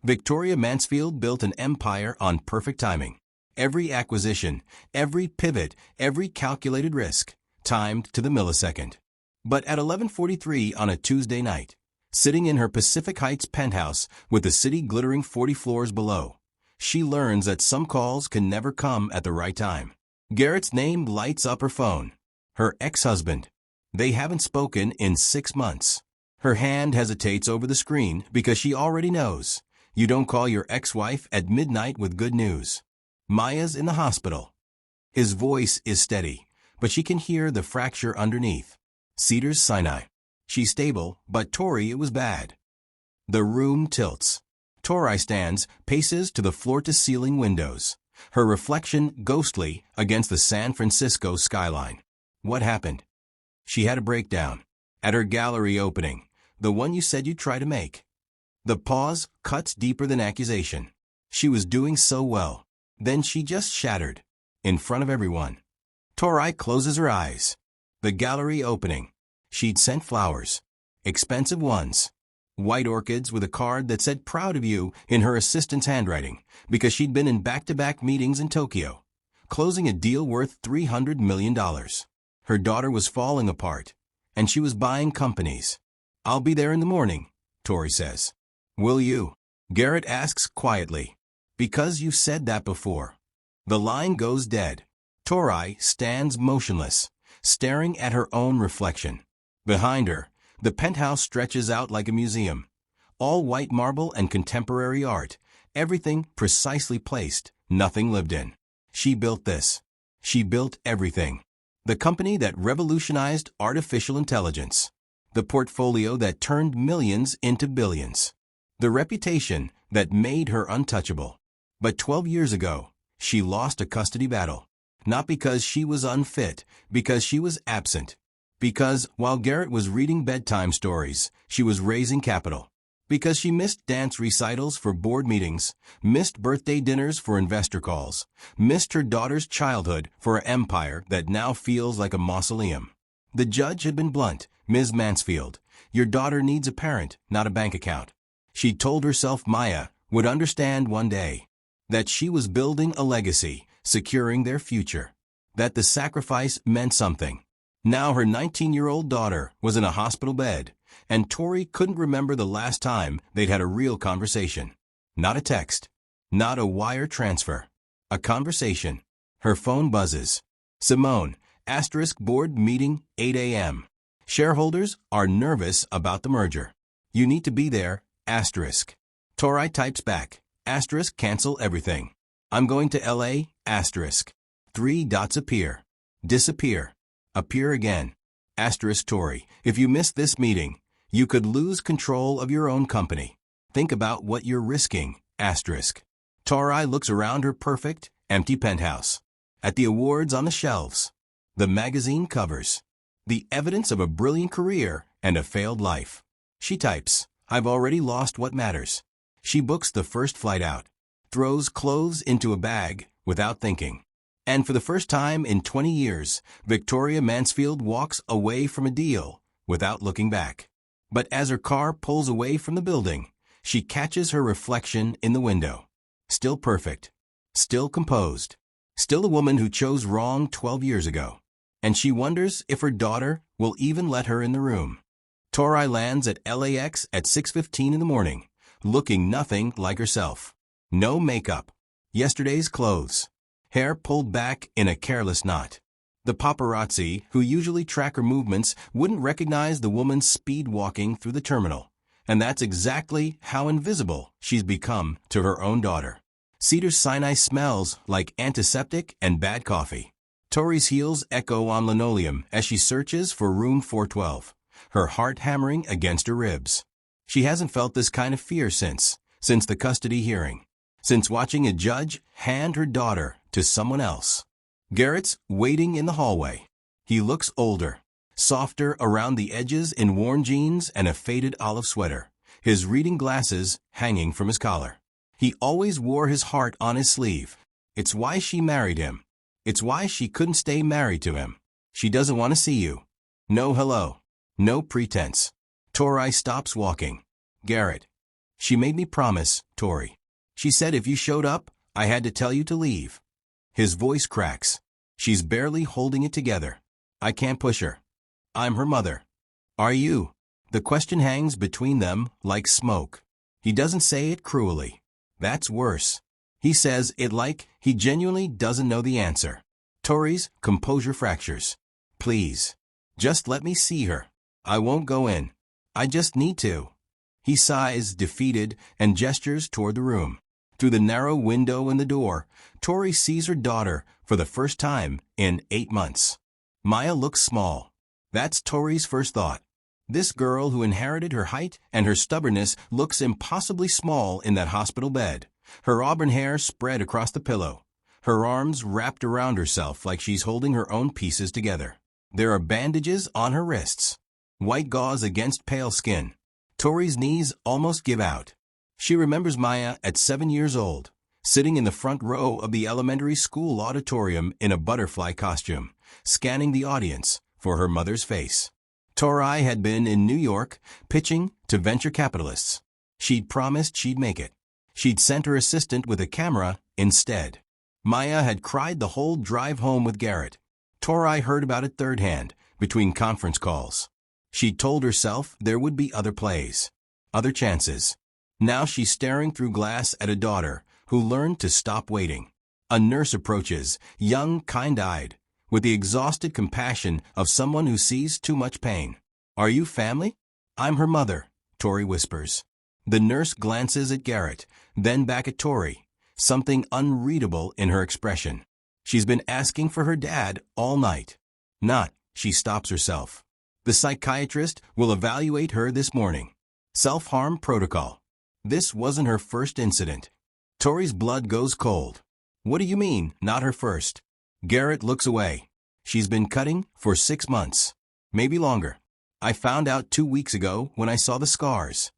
Victoria Mansfield built an empire on perfect timing. Every acquisition, every pivot, every calculated risk, timed to the millisecond. But at 11:43 on a Tuesday night, sitting in her Pacific Heights penthouse with the city glittering 40 floors below, she learns that some calls can never come at the right time. Garrett's name lights up her phone. Her ex-husband. They haven't spoken in 6 months. Her hand hesitates over the screen because she already knows. You don't call your ex-wife at midnight with good news. Maya's in the hospital. His voice is steady, but she can hear the fracture underneath. Cedars-Sinai. She's stable, but Tori, it was bad. The room tilts. Tori stands, paces to the floor-to-ceiling windows, her reflection ghostly against the San Francisco skyline. What happened? She had a breakdown. At her gallery opening, the one you said you'd try to make. The pause cuts deeper than accusation. She was doing so well. Then she just shattered. In front of everyone. Tori closes her eyes. The gallery opening. She'd sent flowers. Expensive ones. White orchids with a card that said "proud of you" in her assistant's handwriting, because she'd been in back-to-back meetings in Tokyo, closing a deal worth $300 million. Her daughter was falling apart, and she was buying companies. "I'll be there in the morning," Tori says. "Will you?" Garrett asks quietly. "Because you've said that before." The line goes dead. Tori stands motionless, staring at her own reflection. Behind her, the penthouse stretches out like a museum. All white marble and contemporary art, everything precisely placed, nothing lived in. She built this. She built everything. The company that revolutionized artificial intelligence. The portfolio that turned millions into billions. The reputation that made her untouchable. But 12 years ago, she lost a custody battle. Not because she was unfit, because she was absent. Because, while Garrett was reading bedtime stories, she was raising capital. Because she missed dance recitals for board meetings, missed birthday dinners for investor calls, missed her daughter's childhood for an empire that now feels like a mausoleum. The judge had been blunt. "Ms. Mansfield, your daughter needs a parent, not a bank account." She told herself Maya would understand one day. That she was building a legacy, securing their future. That the sacrifice meant something. Now her 19-year-old daughter was in a hospital bed, and Tori couldn't remember the last time they'd had a real conversation. Not a text. Not a wire transfer. A conversation. Her phone buzzes. "Simone, board meeting, 8 a.m. Shareholders are nervous about the merger. You need to be there, asterisk." Tori types back, "cancel everything. I'm going to LA, asterisk." 3 dots appear. Disappear. Appear again. Asterisk Tori, "If you miss this meeting, you could lose control of your own company. Think about what you're risking, asterisk." Tori looks around her perfect, empty penthouse. At the awards on the shelves. The magazine covers. The evidence of a brilliant career and a failed life. She types, "I've already lost what matters." She books the first flight out. Throws clothes into a bag without thinking. And for the first time in 20 years, Victoria Mansfield walks away from a deal without looking back. But as her car pulls away from the building, she catches her reflection in the window. Still perfect. Still composed. Still the woman who chose wrong 12 years ago. And she wonders if her daughter will even let her in the room. Tori lands at LAX at 6:15 in the morning, looking nothing like herself. No makeup. Yesterday's clothes. Hair pulled back in a careless knot. The paparazzi, who usually track her movements, wouldn't recognize the woman speed walking through the terminal. And that's exactly how invisible she's become to her own daughter. Cedars-Sinai smells like antiseptic and bad coffee. Tori's heels echo on linoleum as she searches for room 412, her heart hammering against her ribs. She hasn't felt this kind of fear since the custody hearing. Since watching a judge hand her daughter to someone else. Garrett's waiting in the hallway. He looks older, softer around the edges in worn jeans and a faded olive sweater, his reading glasses hanging from his collar. He always wore his heart on his sleeve. It's why she married him. It's why she couldn't stay married to him. She doesn't want to see you. No hello. No pretense. Tori stops walking. "Garrett." She made me promise, Tori. She said if you showed up, I had to tell you to leave. His voice cracks. She's barely holding it together. I can't push her. I'm her mother. Are you? The question hangs between them like smoke. He doesn't say it cruelly. That's worse. He says it like he genuinely doesn't know the answer. Tori's composure fractures. Please. Just let me see her. I won't go in. I just need to. He sighs, defeated, and gestures toward the room. Through the narrow window in the door, Tori sees her daughter for the first time in 8 months. Maya looks small. That's Tori's first thought. This girl who inherited her height and her stubbornness looks impossibly small in that hospital bed. Her auburn hair spread across the pillow. Her arms wrapped around herself like she's holding her own pieces together. There are bandages on her wrists. White gauze against pale skin. Tori's knees almost give out. She remembers Maya at 7 years old, sitting in the front row of the elementary school auditorium in a butterfly costume, scanning the audience for her mother's face. Tori had been in New York, pitching to venture capitalists. She'd promised she'd make it. She'd sent her assistant with a camera instead. Maya had cried the whole drive home with Garrett. Tori heard about it third hand, between conference calls. She'd told herself there would be other plays, other chances. Now she's staring through glass at a daughter who learned to stop waiting. A nurse approaches, young, kind-eyed, with the exhausted compassion of someone who sees too much pain. Are you family? I'm her mother, Tori whispers. The nurse glances at Garrett, then back at Tori, something unreadable in her expression. She's been asking for her dad all night. Not, she stops herself. The psychiatrist will evaluate her this morning. Self-harm protocol. This wasn't her first incident. Tori's blood goes cold. What do you mean, not her first? Garrett looks away. She's been cutting for 6 months. Maybe longer. I found out 2 weeks ago when I saw the scars.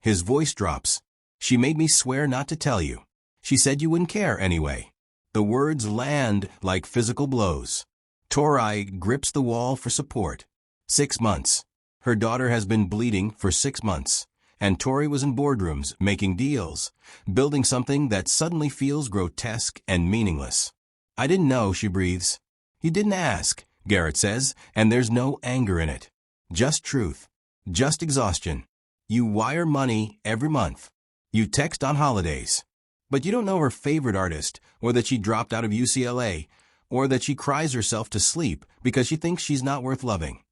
His voice drops. She made me swear not to tell you. She said you wouldn't care anyway. The words land like physical blows. Tori grips the wall for support. 6 months. Her daughter has been bleeding for 6 months. And Tori was in boardrooms, making deals, building something that suddenly feels grotesque and meaningless. I didn't know, she breathes. You didn't ask, Garrett says, and there's no anger in it. Just truth. Just exhaustion. You wire money every month. You text on holidays. But you don't know her favorite artist, or that she dropped out of UCLA, or that she cries herself to sleep because she thinks she's not worth loving.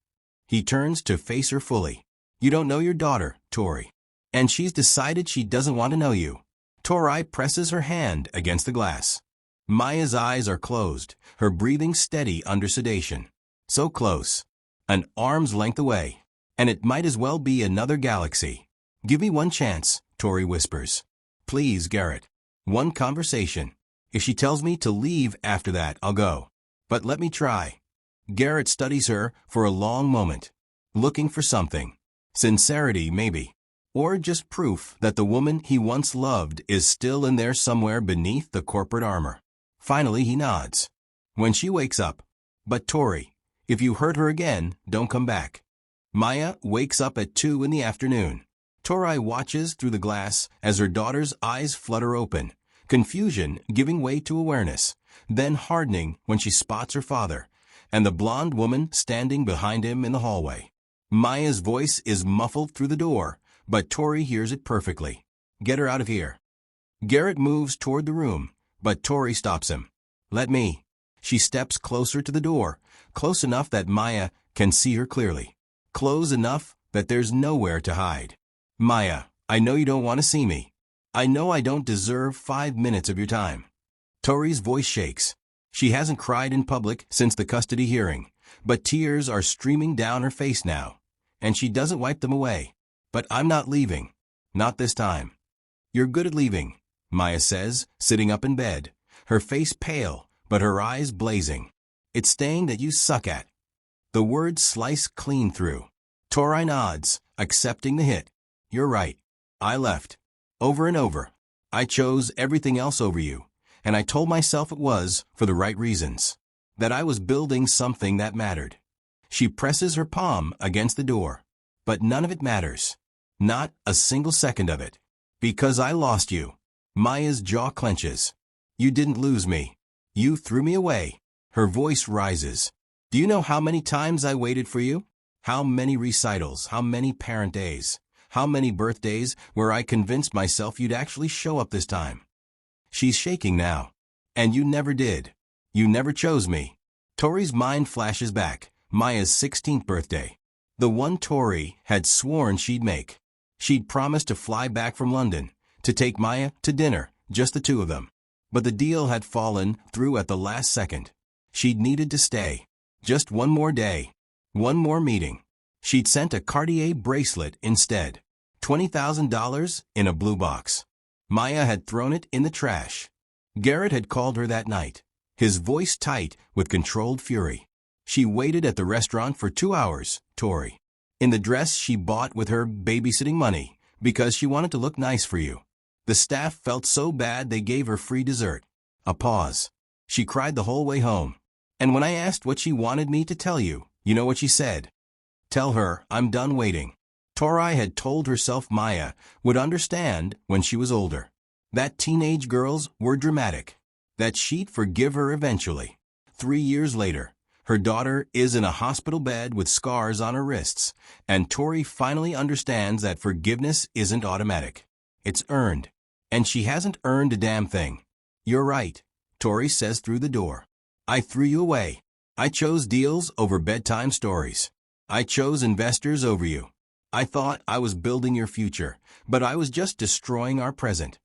He turns to face her fully. You don't know your daughter, Tori. And she's decided she doesn't want to know you. Tori presses her hand against the glass. Maya's eyes are closed, her breathing steady under sedation. So close. An arm's length away. And it might as well be another galaxy. Give me one chance, Tori whispers. Please, Garrett. One conversation. If she tells me to leave after that, I'll go. But let me try. Garrett studies her for a long moment, looking for something. Sincerity, maybe. Or just proof that the woman he once loved is still in there somewhere beneath the corporate armor. Finally, he nods. When she wakes up. But Tori, if you hurt her again, don't come back. Maya wakes up at 2 in the afternoon. Tori watches through the glass as her daughter's eyes flutter open, confusion giving way to awareness, then hardening when she spots her father, and the blonde woman standing behind him in the hallway. Maya's voice is muffled through the door, but Tori hears it perfectly. Get her out of here. Garrett moves toward the room, but Tori stops him. Let me. She steps closer to the door, close enough that Maya can see her clearly. Close enough that there's nowhere to hide. Maya, I know you don't want to see me. I know I don't deserve 5 minutes of your time. Tori's voice shakes. She hasn't cried in public since the custody hearing, but tears are streaming down her face now, and she doesn't wipe them away. But I'm not leaving. Not this time. You're good at leaving, Maya says, sitting up in bed, her face pale, but her eyes blazing. It's staying that you suck at. The words slice clean through. Tori nods, accepting the hit. You're right. I left. Over and over. I chose everything else over you, and I told myself it was for the right reasons. That I was building something that mattered. She presses her palm against the door. But none of it matters. Not a single second of it. Because I lost you. Maya's jaw clenches. You didn't lose me. You threw me away. Her voice rises. Do you know how many times I waited for you? How many recitals, how many parent days, how many birthdays where I convinced myself you'd actually show up this time? She's shaking now. And you never did. You never chose me. Tori's mind flashes back. Maya's 16th birthday. The one Tori had sworn she'd make. She'd promised to fly back from London, to take Maya to dinner, just the two of them. But the deal had fallen through at the last second. She'd needed to stay. Just one more day. One more meeting. She'd sent a Cartier bracelet instead. $20,000 in a blue box. Maya had thrown it in the trash. Garrett had called her that night, his voice tight with controlled fury. She waited at the restaurant for 2 hours, Tori, in the dress she bought with her babysitting money, because she wanted to look nice for you. The staff felt so bad they gave her free dessert. A pause. She cried the whole way home. And when I asked what she wanted me to tell you, you know what she said? Tell her I'm done waiting. Tori had told herself Maya would understand when she was older. That teenage girls were dramatic. That she'd forgive her eventually. 3 years later, her daughter is in a hospital bed with scars on her wrists, and Tori finally understands that forgiveness isn't automatic. It's earned. And she hasn't earned a damn thing. You're right, Tori says through the door. I threw you away. I chose deals over bedtime stories. I chose investors over you. I thought I was building your future, but I was just destroying our present.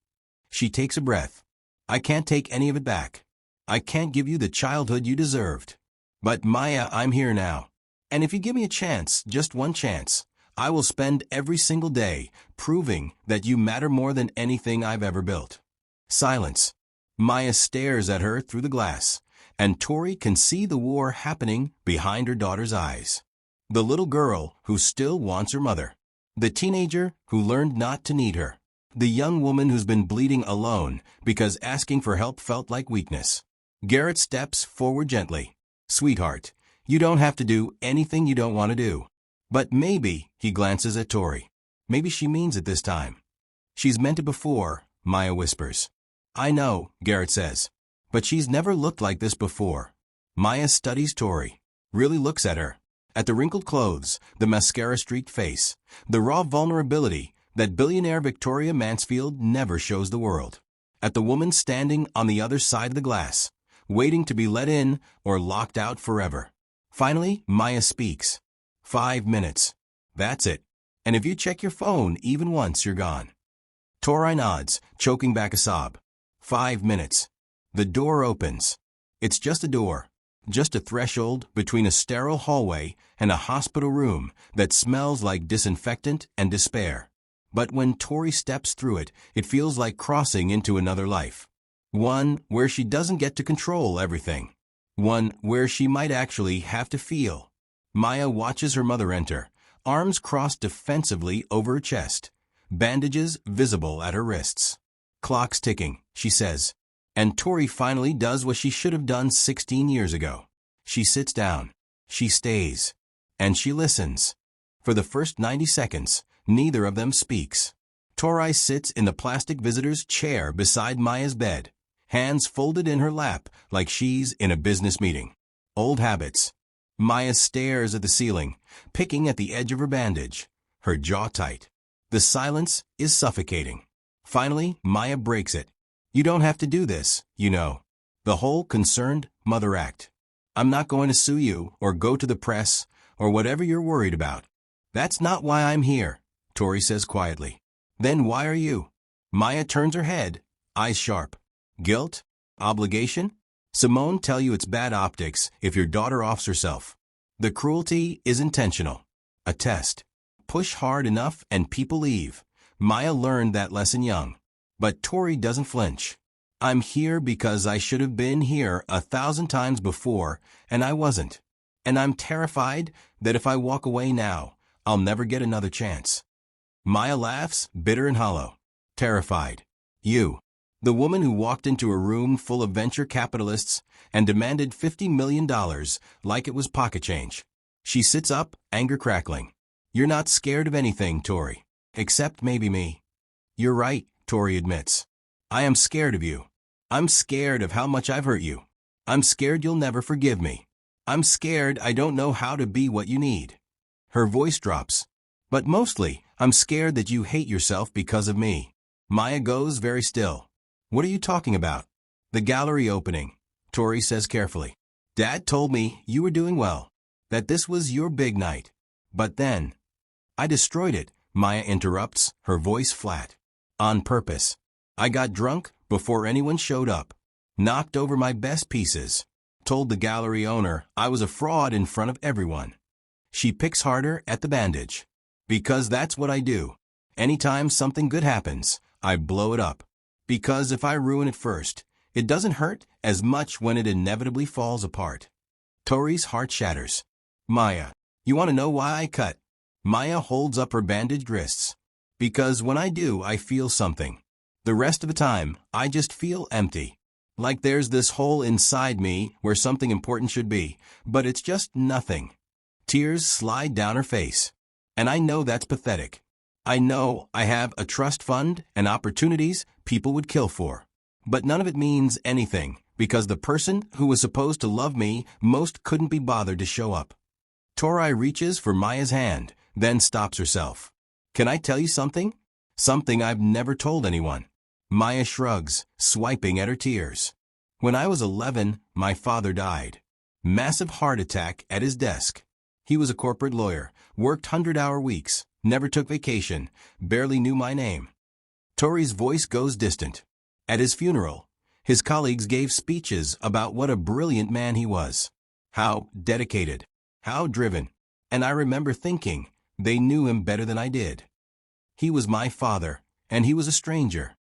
She takes a breath. I can't take any of it back. I can't give you the childhood you deserved. But Maya, I'm here now. And if you give me a chance, just one chance, I will spend every single day proving that you matter more than anything I've ever built. Silence. Maya stares at her through the glass, and Tori can see the war happening behind her daughter's eyes. The little girl who still wants her mother. The teenager who learned not to need her. The young woman who's been bleeding alone because asking for help felt like weakness. Garrett steps forward gently. Sweetheart, you don't have to do anything you don't want to do. But maybe, he glances at Tori. Maybe she means it this time. She's meant it before, Maya whispers. I know, Garrett says. But she's never looked like this before. Maya studies Tori. Really looks at her. At the wrinkled clothes, the mascara-streaked face, the raw vulnerability that billionaire Victoria Mansfield never shows the world. At the woman standing on the other side of the glass, waiting to be let in or locked out forever. Finally, Maya speaks. 5 minutes. That's it. And if you check your phone even once, you're gone. Tori nods, choking back a sob. 5 minutes. The door opens. It's just a door. Just a threshold between a sterile hallway and a hospital room that smells like disinfectant and despair. But when Tori steps through it, it feels like crossing into another life. One where she doesn't get to control everything. One where she might actually have to feel. Maya watches her mother enter, arms crossed defensively over her chest, bandages visible at her wrists. Clock's ticking, she says. And Tori finally does what she should have done 16 years ago. She sits down. She stays. And she listens. For the first 90 seconds, neither of them speaks. Tori sits in the plastic visitor's chair beside Maya's bed, hands folded in her lap like she's in a business meeting. Old habits. Maya stares at the ceiling, picking at the edge of her bandage, her jaw tight. The silence is suffocating. Finally, Maya breaks it. You don't have to do this, you know. The whole concerned mother act. I'm not going to sue you or go to the press or whatever you're worried about. That's not why I'm here, Tori says quietly. Then why are you? Maya turns her head, eyes sharp. Guilt? Obligation? Simone tell you it's bad optics if your daughter offs herself. The cruelty is intentional. A test. Push hard enough and people leave. Maya learned that lesson young. But Tori doesn't flinch. I'm here because I should have been here 1,000 times before, and I wasn't. And I'm terrified that if I walk away now, I'll never get another chance. Maya laughs, bitter and hollow. Terrified. You. The woman who walked into a room full of venture capitalists and demanded $50 million like it was pocket change. She sits up, anger crackling. You're not scared of anything, Tori. Except maybe me. You're right, Tori admits. I am scared of you. I'm scared of how much I've hurt you. I'm scared you'll never forgive me. I'm scared I don't know how to be what you need. Her voice drops. But mostly, I'm scared that you hate yourself because of me. Maya goes very still. What are you talking about? The gallery opening, Tori says carefully. Dad told me you were doing well, that this was your big night. But then, I destroyed it, Maya interrupts, her voice flat. On purpose. I got drunk before anyone showed up. Knocked over my best pieces. Told the gallery owner I was a fraud in front of everyone. She picks harder at the bandage. Because that's what I do. Anytime something good happens, I blow it up. Because if I ruin it first, it doesn't hurt as much when it inevitably falls apart. Tori's heart shatters. Maya, you want to know why I cut? Maya holds up her bandaged wrists. Because when I do, I feel something. The rest of the time, I just feel empty. Like there's this hole inside me where something important should be, but it's just nothing. Tears slide down her face. And I know that's pathetic. I know I have a trust fund and opportunities people would kill for. But none of it means anything, because the person who was supposed to love me most couldn't be bothered to show up. Tori reaches for Maya's hand, then stops herself. Can I tell you something? Something I've never told anyone. Maya shrugs, swiping at her tears. When I was 11, my father died. Massive heart attack at his desk. He was a corporate lawyer, worked 100-hour weeks, never took vacation, barely knew my name. Tori's voice goes distant. At his funeral, his colleagues gave speeches about what a brilliant man he was. How dedicated. How driven. And I remember thinking, they knew him better than I did. He was my father, and he was a stranger.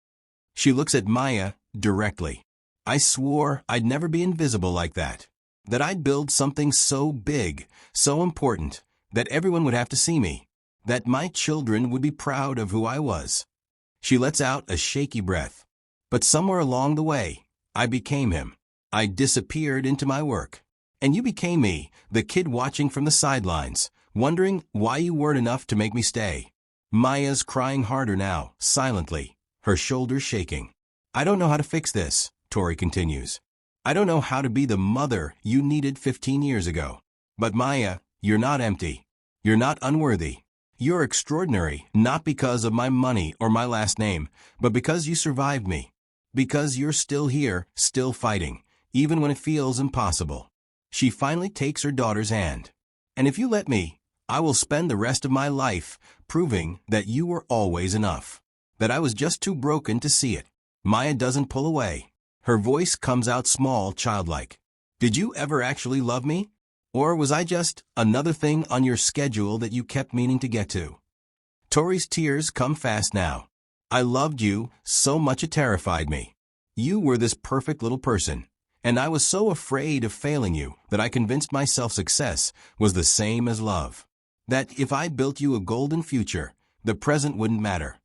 She looks at Maya directly. I swore I'd never be invisible like that. That I'd build something so big, so important, that everyone would have to see me. That my children would be proud of who I was. She lets out a shaky breath. But somewhere along the way, I became him. I disappeared into my work. And you became me, the kid watching from the sidelines, wondering why you weren't enough to make me stay. Maya's crying harder now, silently, her shoulders shaking. I don't know how to fix this, Tori continues. I don't know how to be the mother you needed 15 years ago. But Maya, you're not empty. You're not unworthy. You're extraordinary, not because of my money or my last name, but because you survived me. Because you're still here, still fighting, even when it feels impossible. She finally takes her daughter's hand. And if you let me, I will spend the rest of my life proving that you were always enough. That I was just too broken to see it. Maya doesn't pull away. Her voice comes out small, childlike. Did you ever actually love me? Or was I just another thing on your schedule that you kept meaning to get to? Tori's tears come fast now. I loved you so much it terrified me. You were this perfect little person. And I was so afraid of failing you that I convinced myself success was the same as love. That if I built you a golden future, the present wouldn't matter.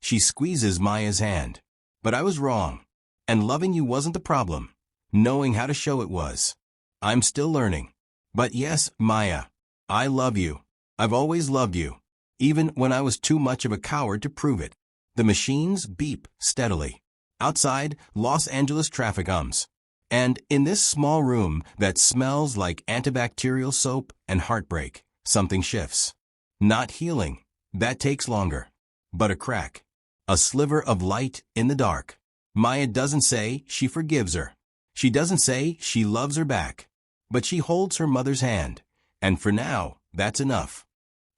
She squeezes Maya's hand. But I was wrong. And loving you wasn't the problem. Knowing how to show it was. I'm still learning. But yes, Maya, I love you. I've always loved you. Even when I was too much of a coward to prove it. The machines beep steadily. Outside, Los Angeles traffic hums. And in this small room that smells like antibacterial soap and heartbreak, something shifts. Not healing. That takes longer. But a crack. A sliver of light in the dark. Maya doesn't say she forgives her. She doesn't say she loves her back. But she holds her mother's hand. And for now, that's enough.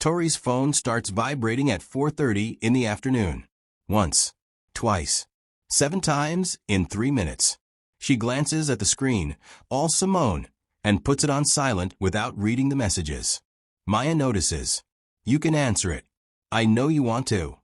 Tori's phone starts vibrating at 4:30 in the afternoon. Once. Twice. 7 times in 3 minutes. She glances at the screen, all Simone, and puts it on silent without reading the messages. Maya notices. You can answer it. I know you want to.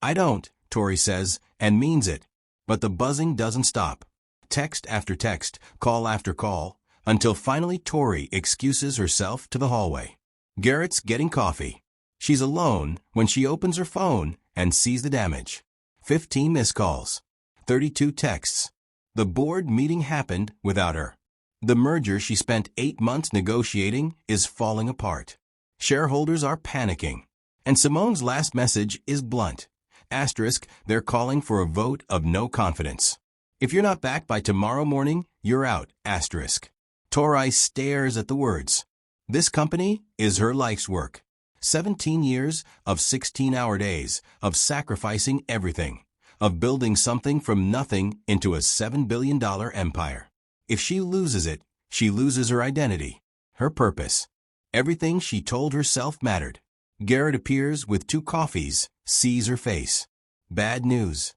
I don't, Tori says, and means it. But the buzzing doesn't stop. Text after text, call after call, until finally Tori excuses herself to the hallway. Garrett's getting coffee. She's alone when she opens her phone and sees the damage. 15 missed calls. 32 texts. The board meeting happened without her. The merger she spent 8 months negotiating is falling apart. Shareholders are panicking. And Simone's last message is blunt. Asterisk, they're calling for a vote of no confidence. If you're not back by tomorrow morning, you're out. Asterisk. Tori stares at the words. This company is her life's work. 17 years of 16-hour days, of sacrificing everything, of building something from nothing into a $7 billion empire. If she loses it, she loses her identity, her purpose. Everything she told herself mattered. Garrett appears with 2 coffees, sees her face. Bad news.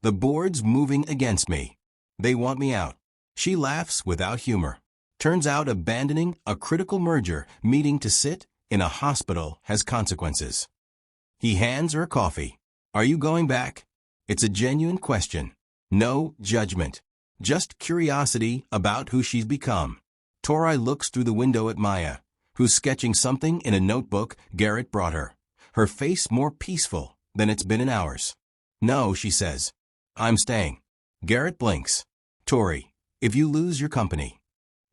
The board's moving against me. They want me out. She laughs without humor. Turns out abandoning a critical merger meeting to sit in a hospital has consequences. He hands her coffee. Are you going back? It's a genuine question. No judgment. Just curiosity about who she's become. Tori looks through the window at Maya, who's sketching something in a notebook Garrett brought her. Her face more peaceful than it's been in hours. No, she says. I'm staying. Garrett blinks. Tori, if you lose your company,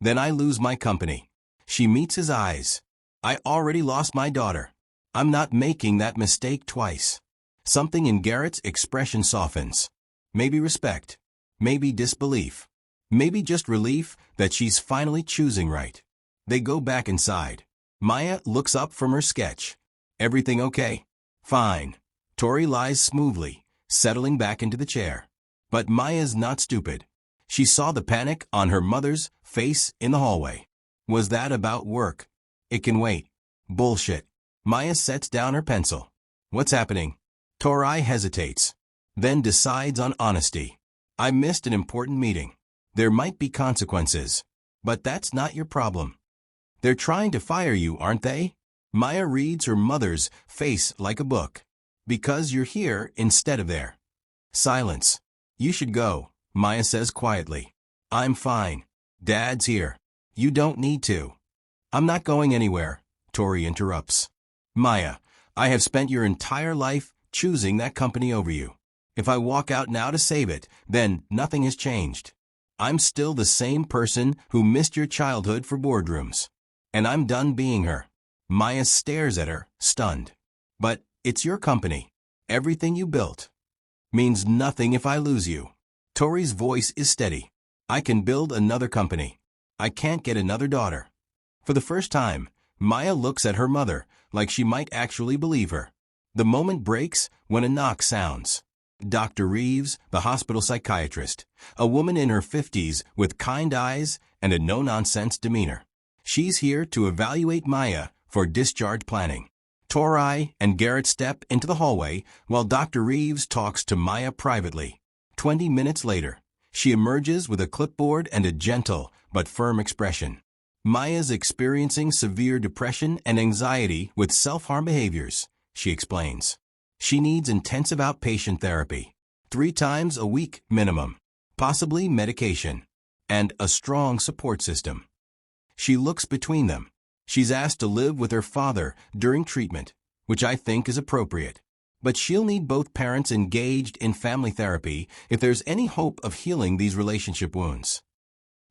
then I lose my company. She meets his eyes. I already lost my daughter. I'm not making that mistake twice. Something in Garrett's expression softens. Maybe respect. Maybe disbelief. Maybe just relief that she's finally choosing right. They go back inside. Maya looks up from her sketch. Everything okay? Fine. Tori lies smoothly, settling back into the chair. But Maya's not stupid. She saw the panic on her mother's face in the hallway. Was that about work? It can wait. Bullshit. Maya sets down her pencil. What's happening? Tori hesitates, then decides on honesty. I missed an important meeting. There might be consequences, but that's not your problem. They're trying to fire you, aren't they? Maya reads her mother's face like a book. Because you're here instead of there. Silence. You should go, Maya says quietly. I'm fine. Dad's here. You don't need to. I'm not going anywhere, Tori interrupts. Maya, I have spent your entire life choosing that company over you. If I walk out now to save it, then nothing has changed. I'm still the same person who missed your childhood for boardrooms. And I'm done being her. Maya stares at her, stunned. But it's your company. Everything you built. Means nothing if I lose you. Tori's voice is steady. I can build another company. I can't get another daughter. For the first time, Maya looks at her mother like she might actually believe her. The moment breaks when a knock sounds. Dr. Reeves, the hospital psychiatrist, a woman in her 50s with kind eyes and a no-nonsense demeanor. She's here to evaluate Maya for discharge planning. Tori and Garrett step into the hallway while Dr. Reeves talks to Maya privately. 20 minutes later, she emerges with a clipboard and a gentle but firm expression. Maya's experiencing severe depression and anxiety with self-harm behaviors, she explains. She needs intensive outpatient therapy, 3 times a week minimum, possibly medication, and a strong support system. She looks between them. She's asked to live with her father during treatment, which I think is appropriate. But she'll need both parents engaged in family therapy if there's any hope of healing these relationship wounds.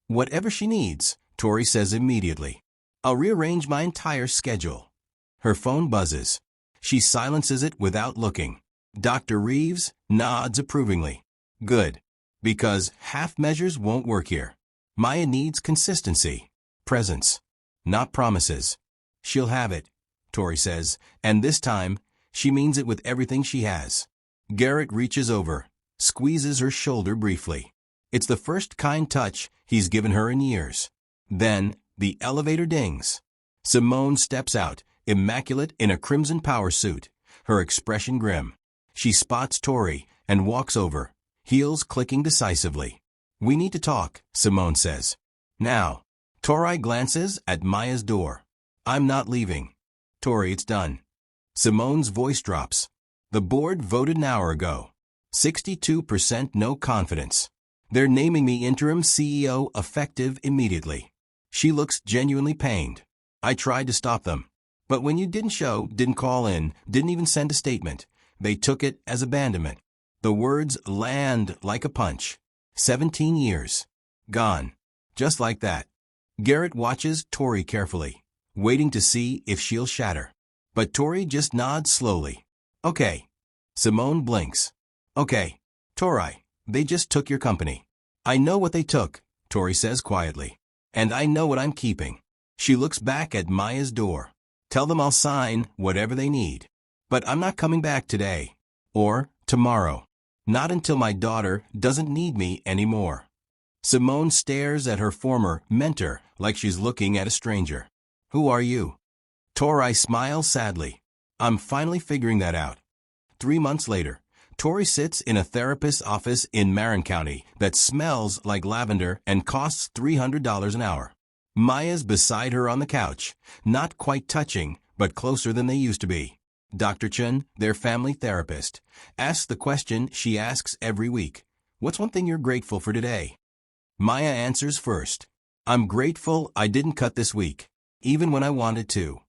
Whatever she needs, Tori says immediately. I'll rearrange my entire schedule. Her phone buzzes. She silences it without looking. Dr. Reeves nods approvingly. Good. Because half measures won't work here. Maya needs consistency, presence, not promises. She'll have it, Tori says, and this time, she means it with everything she has. Garrett reaches over, squeezes her shoulder briefly. It's the first kind touch he's given her in years. Then, the elevator dings. Simone steps out, immaculate in a crimson power suit, her expression grim. She spots Tori and walks over, heels clicking decisively. We need to talk, Simone says. Now. Tori glances at Maya's door. I'm not leaving. Tori, it's done. Simone's voice drops. The board voted an hour ago. 62% no confidence. They're naming me interim CEO effective immediately. She looks genuinely pained. I tried to stop them. But when you didn't call in, didn't even send a statement, they took it as abandonment. The words land like a punch. 17 years. Gone. Just like that. Garrett watches Tori carefully, waiting to see if she'll shatter. But Tori just nods slowly. Okay. Simone blinks. Okay, Tori, they just took your company. I know what they took, Tori says quietly. And I know what I'm keeping. She looks back at Maya's door. Tell them I'll sign whatever they need. But I'm not coming back today. Or tomorrow. Not until my daughter doesn't need me anymore. Simone stares at her former mentor like she's looking at a stranger. Who are you? Tori smiles sadly. I'm finally figuring that out. 3 months later, Tori sits in a therapist's office in Marin County that smells like lavender and costs $300 an hour. Maya's beside her on the couch, not quite touching, but closer than they used to be. Dr. Chun, their family therapist, asks the question she asks every week. What's one thing you're grateful for today? Maya answers first. I'm grateful I didn't cut this week, even when I wanted to.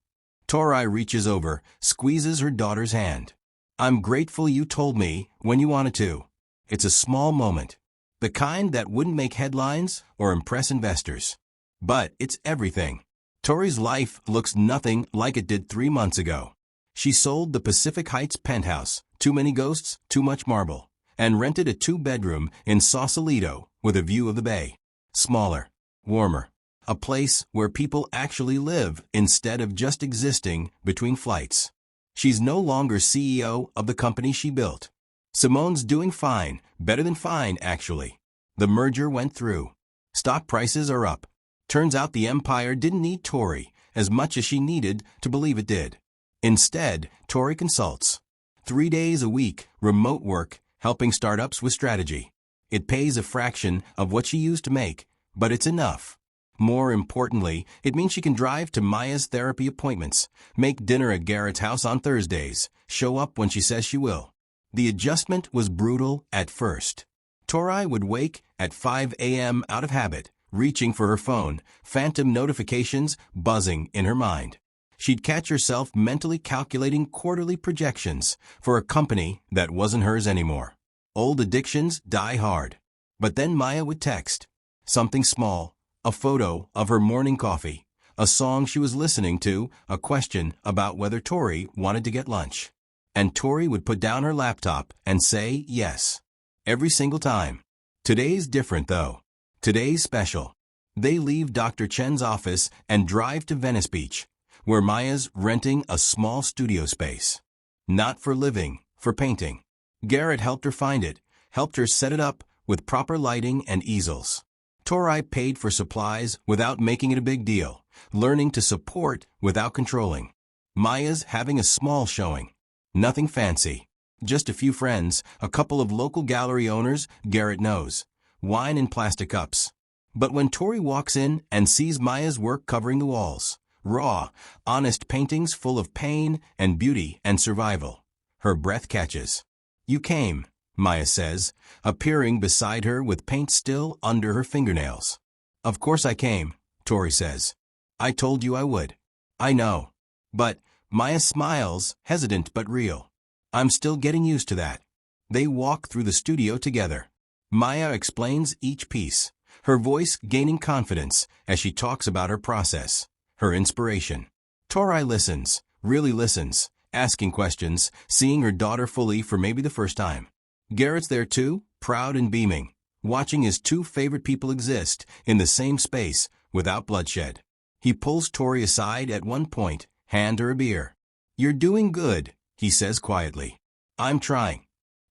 Tori reaches over, squeezes her daughter's hand. I'm grateful you told me when you wanted to. It's a small moment. The kind that wouldn't make headlines or impress investors. But it's everything. Tori's life looks nothing like it did 3 months ago. She sold the Pacific Heights penthouse, too many ghosts, too much marble, and rented a 2-bedroom in Sausalito with a view of the bay. Smaller, warmer, a place where people actually live instead of just existing between flights. She's no longer CEO of the company she built. Simone's doing fine, better than fine actually. The merger went through. Stock prices are up. Turns out the empire didn't need Tori as much as she needed to believe it did. Instead, Tori consults. 3 days a week, remote work, helping startups with strategy. It pays a fraction of what she used to make, but it's enough. More importantly, it means she can drive to Maya's therapy appointments, make dinner at Garrett's house on Thursdays, show up when she says she will. The adjustment was brutal at first. Tori would wake at 5 a.m. out of habit, reaching for her phone, phantom notifications buzzing in her mind. She'd catch herself mentally calculating quarterly projections for a company that wasn't hers anymore. Old addictions die hard. But then Maya would text. Something small, a photo of her morning coffee, a song she was listening to, a question about whether Tori wanted to get lunch. And Tori would put down her laptop and say yes. Every single time. Today's different though. Today's special. They leave Dr. Chen's office and drive to Venice Beach, where Maya's renting a small studio space. Not for living, for painting. Garrett helped her find it, helped her set it up with proper lighting and easels. Tori paid for supplies without making it a big deal, learning to support without controlling. Maya's having a small showing. Nothing fancy. Just a few friends, a couple of local gallery owners Garrett knows. Wine in plastic cups. But when Tori walks in and sees Maya's work covering the walls, raw, honest paintings full of pain and beauty and survival, her breath catches. You came, Maya says, appearing beside her with paint still under her fingernails. Of course I came, Tori says. I told you I would. I know. But Maya smiles, hesitant but real. I'm still getting used to that. They walk through the studio together. Maya explains each piece, her voice gaining confidence as she talks about her process, her inspiration. Tori listens, really listens, asking questions, seeing her daughter fully for maybe the first time. Garrett's there too, proud and beaming, watching his 2 favorite people exist in the same space without bloodshed. He pulls Tori aside at one point, hand her a beer. You're doing good, he says quietly. I'm trying.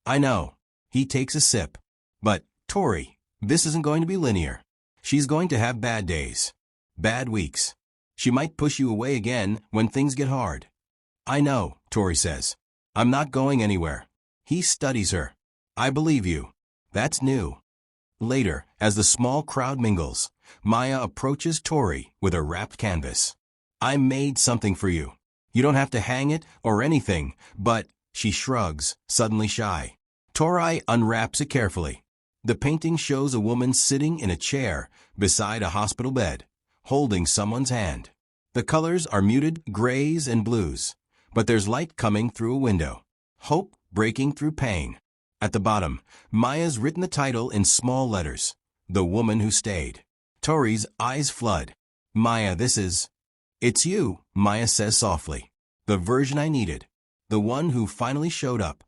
I know. He takes a sip. But, Tori, this isn't going to be linear. She's going to have bad days. Bad weeks. She might push you away again when things get hard. I know, Tori says. I'm not going anywhere. He studies her. I believe you. That's new. Later, as the small crowd mingles, Maya approaches Tori with a wrapped canvas. I made something for you. You don't have to hang it or anything, but, she shrugs, suddenly shy. Tori unwraps it carefully. The painting shows a woman sitting in a chair beside a hospital bed, holding someone's hand. The colors are muted grays and blues, but there's light coming through a window. Hope breaking through pain. At the bottom, Maya's written the title in small letters, The Woman Who Stayed. Tori's eyes flood. Maya, this is... It's you, Maya says softly. The version I needed. The one who finally showed up.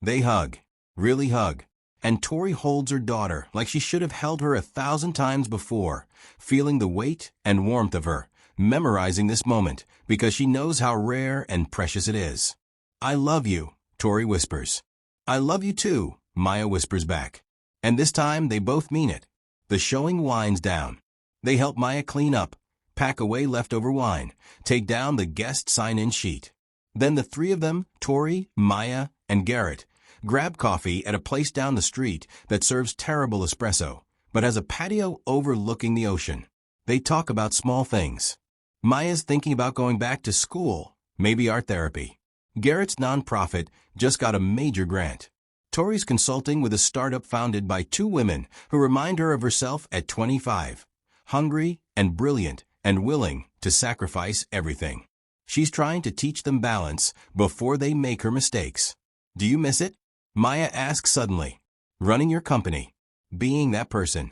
They hug. Really hug. And Tori holds her daughter like she should have held her 1,000 times before, feeling the weight and warmth of her, memorizing this moment because she knows how rare and precious it is. I love you, Tori whispers. I love you too, Maya whispers back. And this time they both mean it. The showing winds down. They help Maya clean up, pack away leftover wine, take down the guest sign-in sheet. Then the three of them, Tori, Maya, and Garrett, grab coffee at a place down the street that serves terrible espresso, but has a patio overlooking the ocean. They talk about small things. Maya's thinking about going back to school, maybe art therapy. Garrett's nonprofit just got a major grant. Tori's consulting with a startup founded by two women who remind her of herself at 25, hungry and brilliant and willing to sacrifice everything. She's trying to teach them balance before they make her mistakes. Do you miss it? Maya asks suddenly. Running your company. Being that person.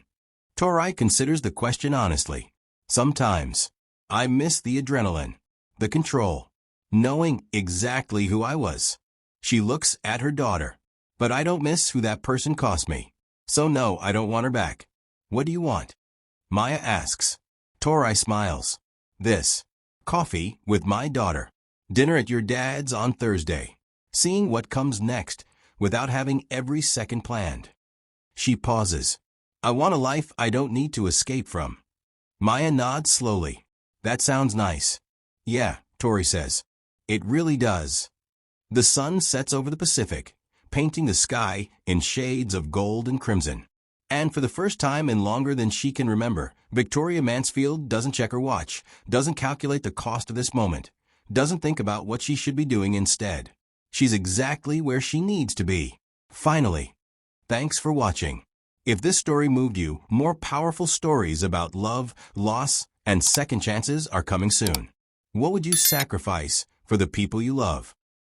Tori considers the question honestly. Sometimes. I miss the adrenaline. The control. Knowing exactly who I was. She looks at her daughter. But I don't miss who that person cost me. So no, I don't want her back. What do you want? Maya asks. Tori smiles. This. Coffee with my daughter. Dinner at your dad's on Thursday. Seeing what comes next without having every second planned. She pauses. I want a life I don't need to escape from. Maya nods slowly. That sounds nice. Yeah, Tori says. It really does. The sun sets over the Pacific, painting the sky in shades of gold and crimson. And for the first time in longer than she can remember, Victoria Mansfield doesn't check her watch, doesn't calculate the cost of this moment, doesn't think about what she should be doing instead. She's exactly where she needs to be. Finally. Thanks for watching. If this story moved you, more powerful stories about love, loss, and second chances are coming soon. What would you sacrifice for the people you love?